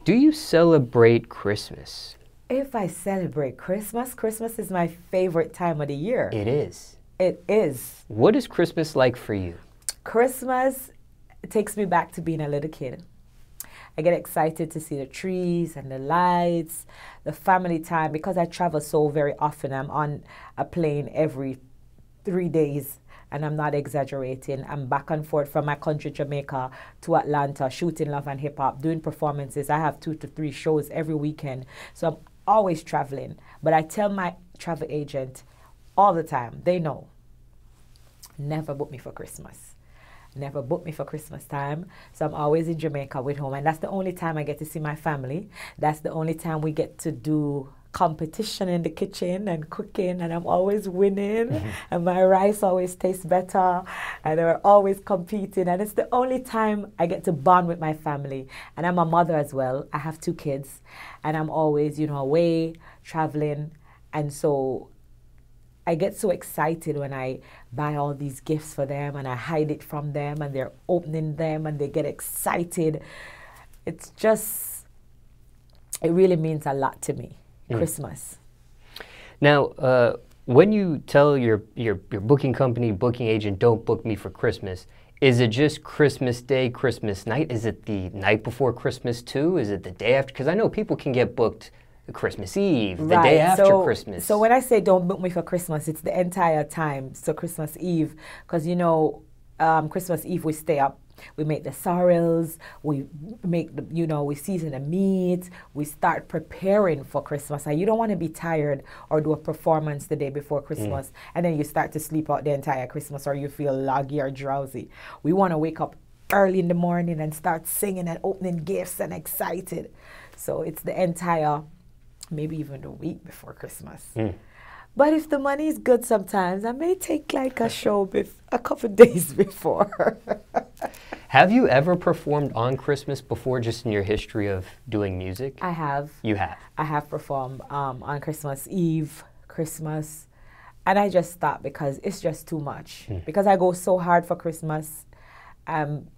Do you celebrate Christmas? If I celebrate Christmas, Christmas is my favorite time of the year. It is. It is. What is Christmas like for you? Christmas takes me back to being a little kid. I get excited to see the trees and the lights, the family time. Because I travel so very often, I'm on a plane every 3 days, and I'm not exaggerating. I'm back and forth from my country, Jamaica, to Atlanta, shooting Love and Hip Hop, doing performances. I have 2 to 3 shows every weekend, so I'm always traveling. But I tell my travel agent all the time, they know, never book me for Christmas. Never book me for Christmas time. So I'm always in Jamaica with home. And that's the only time I get to see my family. That's the only time we get to do competition in the kitchen and cooking. And I'm always winning. And my rice always tastes better. And we're always competing. And it's the only time I get to bond with my family. And I'm a mother as well. I have 2 kids. And I'm always, you know, away, traveling. And so I get so excited when I buy all these gifts for them and I hide it from them and they're opening them and they get excited. It's just, it really means a lot to me, Christmas. Now, when you tell your booking company, booking agent, don't book me for Christmas, is it just Christmas Day, Christmas night? Is it the night before Christmas too? Is it the day after? Because I know people can get booked Christmas Eve, the day after Christmas. So when I say don't book me for Christmas, it's the entire time. So Christmas Eve, because you know, Christmas Eve we stay up, we make the sorrels, we make the, you know, we season the meat, we start preparing for Christmas. And you don't want to be tired or do a performance the day before Christmas, and then you start to sleep out the entire Christmas, or you feel loggy or drowsy. We want to wake up early in the morning and start singing and opening gifts and excited. So it's the entire, maybe even a week before Christmas. But if the money is good sometimes, I may take like a show a couple days before. Have you ever performed on Christmas before, just in your history of doing music? I have. You have? I have performed on Christmas Eve, Christmas, and I just stopped because it's just too much. Because I go so hard for Christmas, I'm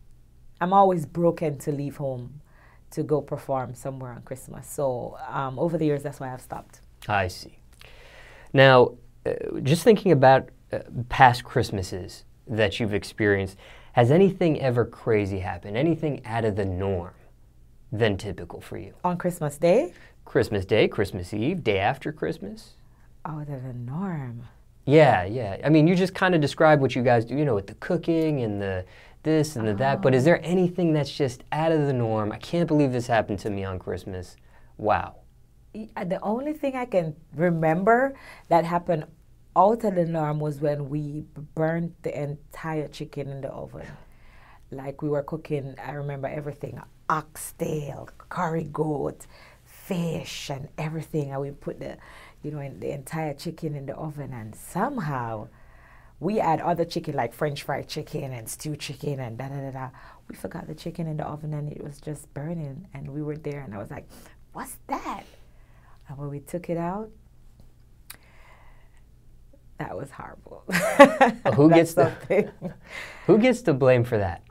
always broken to leave home to go perform somewhere on Christmas. So over the years, that's why I've stopped. I see. Now, just thinking about past Christmases that you've experienced, has anything ever crazy happened? Anything out of the norm than typical for you? On Christmas Day? Christmas Day, Christmas Eve, day after Christmas? Out of the norm. Yeah, yeah. I mean, you just kind of described what you guys do, you know, with the cooking and the this and the that, but is there anything that's just out of the norm? I can't believe this happened to me on Christmas. Wow. The only thing I can remember that happened out of the norm was when we burned the entire chicken in the oven. Like we were cooking, I remember everything, oxtail, curry goat, fish and everything. And we put the, you know, the entire chicken in the oven, and somehow we had other chicken like French fried chicken and stewed chicken and da-da-da-da. We forgot the chicken in the oven and it was just burning, and we were there and I was like, what's that? And when we took it out, that was horrible. Who gets the blame for that?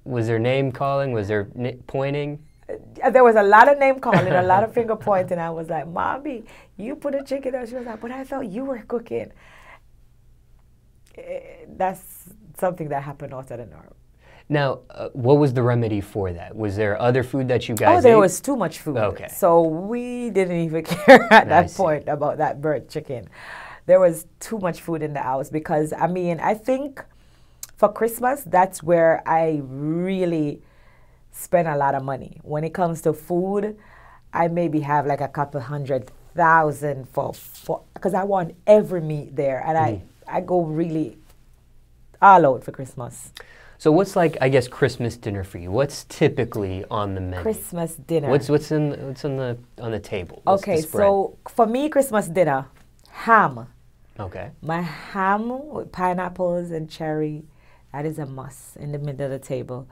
Was there name calling? Was there pointing? There was a lot of name calling, a lot of finger pointing. I was like, Mommy, you put a chicken out. She was like, but I thought you were cooking. That's something that happened out of the norm. Now, what was the remedy for that? Was there other food that you guys ate? Oh, there was too much food. Okay. So we didn't even care at that point about that burnt chicken. There was too much food in the house because, I mean, I think for Christmas, that's where I really spend a lot of money. When it comes to food, I maybe have like a couple $100,000 for because I want every meat there, and I go really all out for Christmas. So what's like, I guess, Christmas dinner for you? What's typically on the menu? Christmas dinner. What's on the table? What's okay, the spread? so for me, Christmas dinner, ham. Okay. My ham with pineapples and cherry, that is a must in the middle of the table.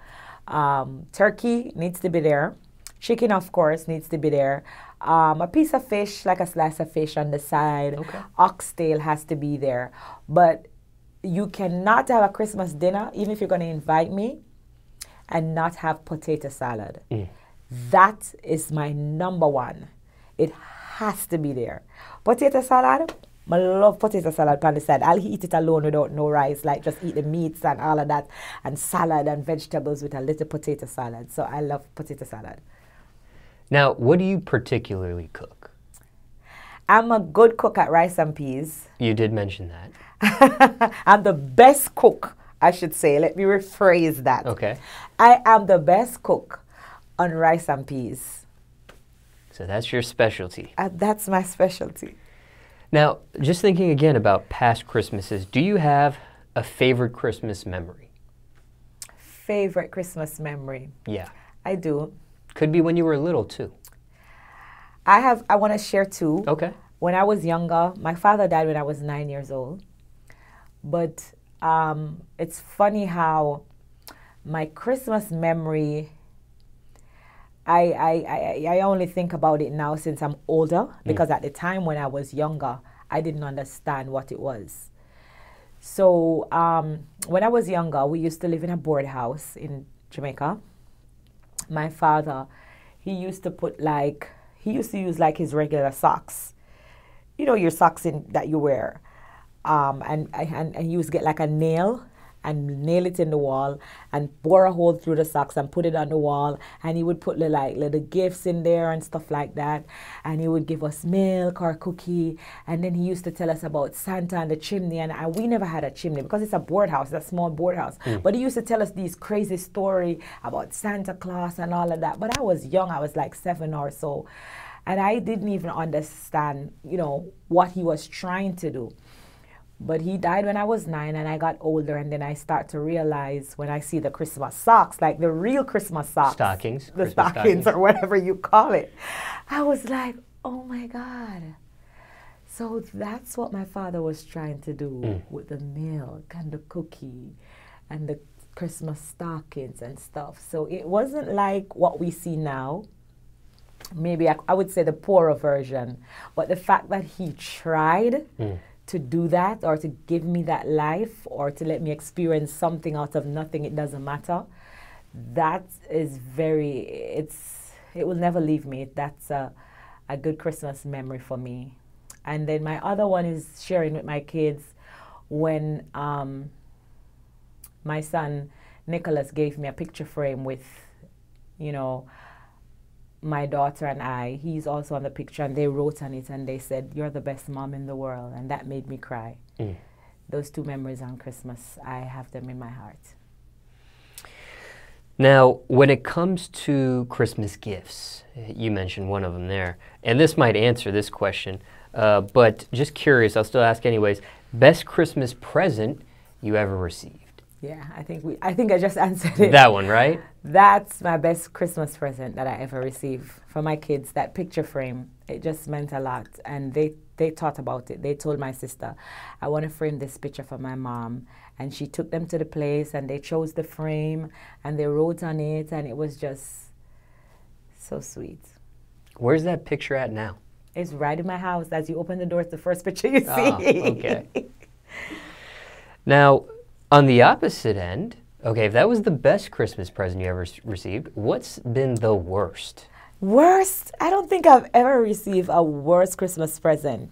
Turkey needs to be there. Chicken, of course, needs to be there. A piece of fish, like a slice of fish on the side. Okay. Oxtail has to be there. But you cannot have a Christmas dinner, even if you're going to invite me, and not have potato salad. That is my number one. It has to be there. Potato salad. I love potato salad on the side. I'll eat it alone without no rice, like just eat the meats and all of that, and salad and vegetables with a little potato salad. So I love potato salad. Now, what do you particularly cook? I'm a good cook at rice and peas. You did mention that. I'm the best cook, I should say. Let me rephrase that. Okay. I am the best cook on rice and peas. So that's your specialty. That's my specialty. Now, just thinking again about past Christmases, do you have a favorite Christmas memory? Favorite Christmas memory? Yeah. I do. Could be when you were little, too. I want to share two. Okay. When I was younger, my father died when I was 9 years old. But it's funny how my Christmas memory, I only think about it now since I'm older, because at the time when I was younger, I didn't understand what it was. So when I was younger, we used to live in a board house in Jamaica. My father, he used to use like his regular socks. You know, your socks that you wear. And he used to get like a nail and nail it in the wall and bore a hole through the socks and put it on the wall, and he would put little gifts in there and stuff like that, and he would give us milk or cookie, and then he used to tell us about Santa and the chimney, and we never had a chimney because it's a board house, it's a small board house, but he used to tell us these crazy story about Santa Claus and all of that. But I was young, I was like 7 or so, and I didn't even understand, you know, what he was trying to do. But he died when I was 9, and I got older, and then I start to realize when I see the Christmas socks, like the real Christmas socks. Stockings. The stockings or whatever you call it. I was like, oh my God. So that's what my father was trying to do with the milk and the cookie and the Christmas stockings and stuff. So it wasn't like what we see now. Maybe I would say the poorer version. But the fact that he tried to do that, or to give me that life, or to let me experience something out of nothing, it doesn't matter. That is it will never leave me. That's a good Christmas memory for me. And then my other one is sharing with my kids when my son Nicholas gave me a picture frame with, you know, my daughter and I. He's also on the picture, and they wrote on it and they said, "You're the best mom in the world," and that made me cry. Those two memories on Christmas, I have them in my heart. Now, when it comes to Christmas gifts, you mentioned one of them there, and this might answer this question, but just curious, I'll still ask anyways, best Christmas present you ever received? Yeah, I think I just answered it. That one, right? That's my best Christmas present that I ever received for my kids, that picture frame. It just meant a lot, and they thought about it. They told my sister, I want to frame this picture for my mom, and she took them to the place, and they chose the frame, and they wrote on it, and it was just so sweet. Where's that picture at now? It's right in my house. As you open the door, it's the first picture you see. Oh, okay. Now, on the opposite end, okay, if that was the best Christmas present you ever received, what's been the worst? Worst? I don't think I've ever received a worst Christmas present.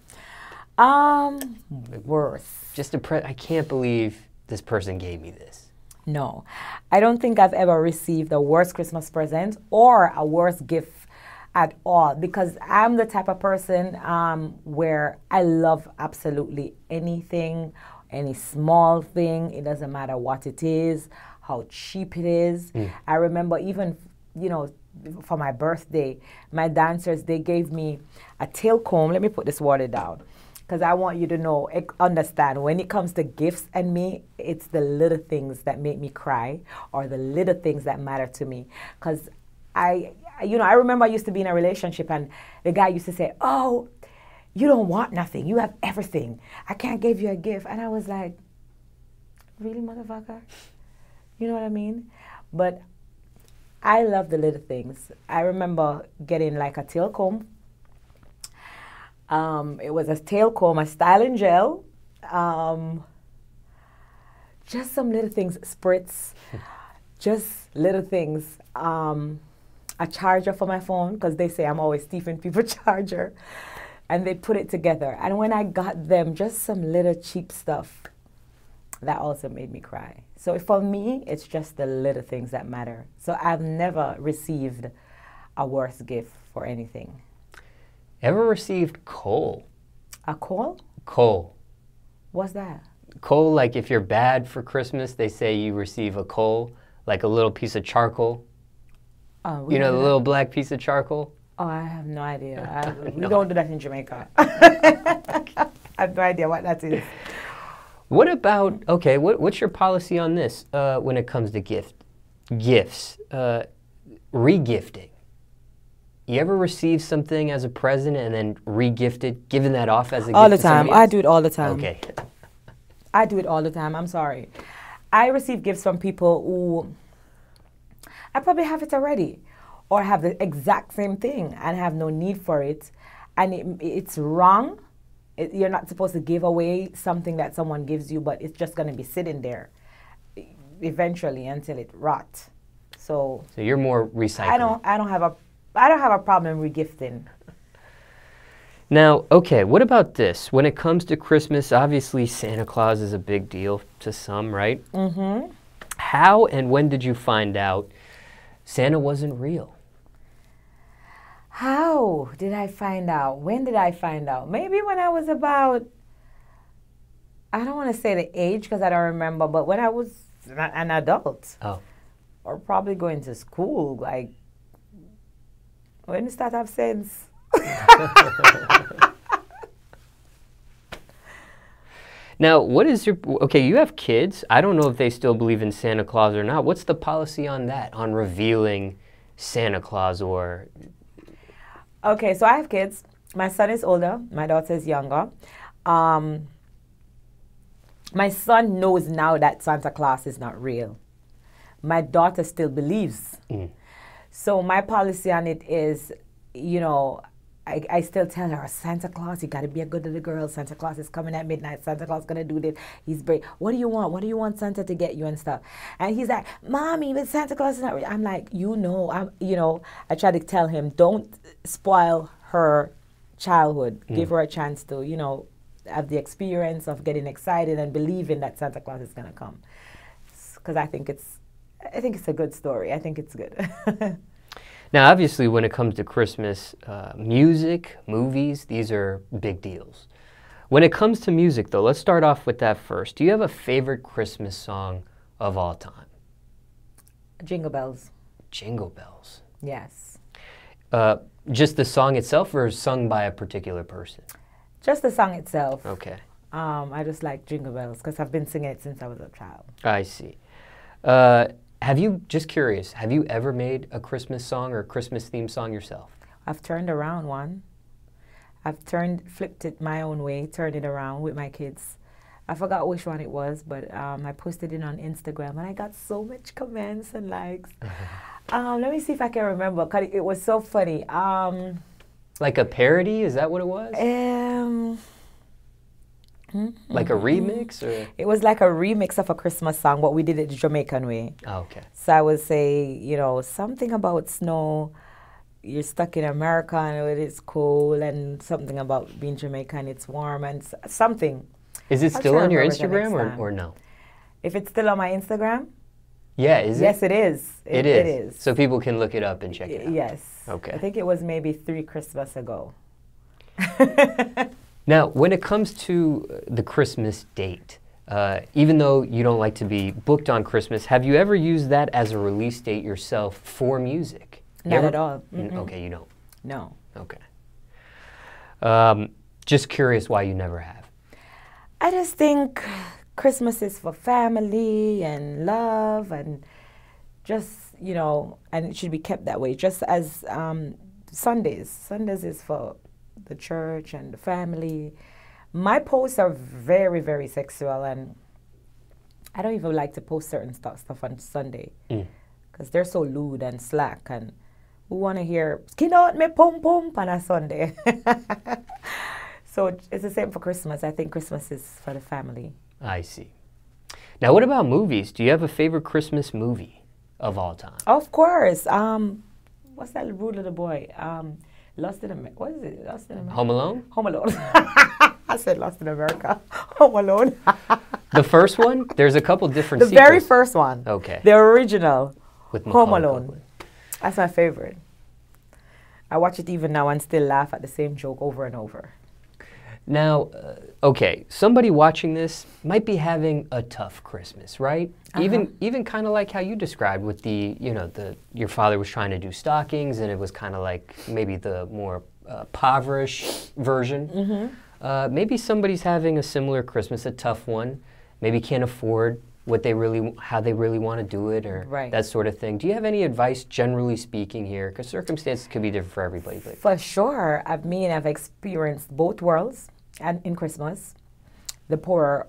Worst. Just I can't believe this person gave me this. No, I don't think I've ever received a worst Christmas present or a worst gift at all, because I'm the type of person where I love absolutely anything, any small thing. It doesn't matter what it is, how cheap it is. I remember even, you know, for my birthday, my dancers, they gave me a tail comb. Let me put this water down, because I want you to know, understand, when it comes to gifts and me, it's the little things that make me cry, or the little things that matter to me. Because I remember I used to be in a relationship, and the guy used to say, "Oh, you don't want nothing. You have everything. I can't give you a gift." And I was like, really, motherfucker? You know what I mean? But I love the little things. I remember getting like a tail comb. It was a tail comb, a styling gel, just some little things, spritz, just little things. a charger for my phone, because they say I'm always thieving people's charger. And they put it together. And when I got them, just some little cheap stuff, that also made me cry. So for me, it's just the little things that matter. So I've never received a worse gift for anything. Ever received coal? A coal? Coal. What's that? Coal, like if you're bad for Christmas, they say you receive a coal, like a little piece of charcoal. Oh, You know, the little black piece of charcoal? Oh, I have no idea. We don't do that in Jamaica. I have no idea what that is. What about, okay, what's your policy on this when it comes to gifts? Regifting. You ever receive something as a present and then re-gift it, giving that off as a gift? All the time. I do it all the time. Okay. I do it all the time. I'm sorry. I receive gifts from people who I probably have it already, or have the exact same thing and have no need for it, and it's wrong. You're not supposed to give away something that someone gives you, but it's just going to be sitting there eventually until it rots. So you're more recycling. I don't have a problem regifting. Now, okay, what about this? When it comes to Christmas, obviously Santa Claus is a big deal to some, right? Mm-hmm. How and when did you find out Santa wasn't real? How did I find out? When did I find out? Maybe when I was about, I don't want to say the age because I don't remember, but when I was an adult. Oh. Or probably going to school, like, when you start to have sense. Now, what is your, okay, you have kids. I don't know if they still believe in Santa Claus or not. What's the policy on that, on revealing Santa Claus or? Okay, so I have kids. My son is older. My daughter is younger. My son knows now that Santa Claus is not real. My daughter still believes. Mm. So my policy on it is, you know, I still tell her, Santa Claus, you got to be a good little girl. Santa Claus is coming at midnight. Santa Claus is going to do this. He's brave. What do you want? What do you want Santa to get you and stuff? And he's like, Mommy, but Santa Claus is not real. I'm like, I try to tell him, don't spoil her childhood. Give her a chance to, have the experience of getting excited and believing that Santa Claus is going to come. Because I think it's a good story. I think it's good. Now, obviously, when it comes to Christmas, music, movies, these are big deals. When it comes to music, though, let's start off with that first. Do you have a favorite Christmas song of all time? Jingle Bells. Jingle Bells. Yes. Just the song itself, or sung by a particular person? Just the song itself. Okay. I just like Jingle Bells because I've been singing it since I was a child. I see. Just curious, have you ever made a Christmas song or a Christmas theme song yourself? I've turned around one. I've flipped it my own way, turned it around with my kids. I forgot which one it was, but I posted it on Instagram and I got so much comments and likes. Let me see if I can remember, because it was so funny. Like a parody, is that what it was? Like a remix? Or? It was like a remix of a Christmas song, but we did it the Jamaican way. Oh, okay. So I would say, something about snow, you're stuck in America and it is cold, and something about being Jamaican, it's warm, and something. Is it still on your Instagram or no? If it's still on my Instagram? Yeah, is it? Yes, it is. It is. So people can look it up and check it out. Yes. Okay. I think it was maybe 3 Christmas ago. Now, when it comes to the Christmas date, even though you don't like to be booked on Christmas, have you ever used that as a release date yourself for music? Not at all. Okay, you don't? No. Okay. Just curious why you never have. I just think Christmas is for family and love and just, and it should be kept that way. Just as Sundays. Sundays is for the church and the family. My posts are very, very sexual, and I don't even like to post certain stuff on Sunday because they're so lewd and slack, and who want to hear skin out me pum pum on a Sunday. So it's the same for Christmas. I think Christmas is for the family. I see. Now, what about movies? Do you have a favorite Christmas movie of all time? Of course. what's that rude little boy? Lost in America. What is it? Lost in America. Home Alone? Home Alone. I said Lost in America. Home Alone. The first one? There's a couple different The sequels. very first one. Okay. The original. With Home Macaulay Alone. Culkin. That's my favorite. I watch it even now and still laugh at the same joke over and over. Now, okay, somebody watching this might be having a tough Christmas, right? Even kind of like how you described with the, you know, your father was trying to do stockings and it was kind of like maybe the more impoverished version. Maybe somebody's having a similar Christmas, a tough one. Maybe can't afford how they really want to do it, or that sort of thing. Do you have any advice, generally speaking, here? Because circumstances could be different for everybody. But for sure, I've experienced both worlds, and in Christmas, the poorer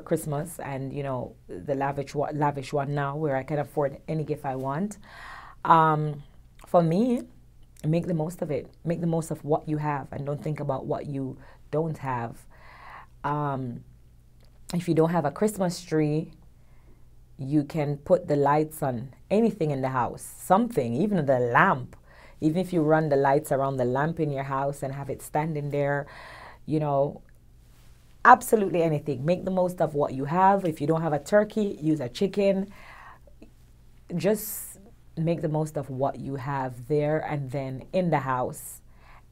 Christmas, and you know the lavish one now, where I can afford any gift I want. For me, make the most of it. Make the most of what you have, and don't think about what you don't have. If you don't have a Christmas tree, you can put the lights on anything in the house, something, even the lamp. Even if you run the lights around the lamp in your house and have it standing there, you know, absolutely anything. Make the most of what you have. If you don't have a turkey, use a chicken. Just make the most of what you have there and then in the house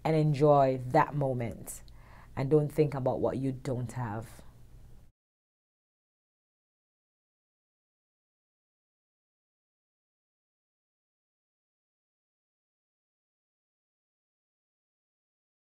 and enjoy that moment. And don't think about what you don't have.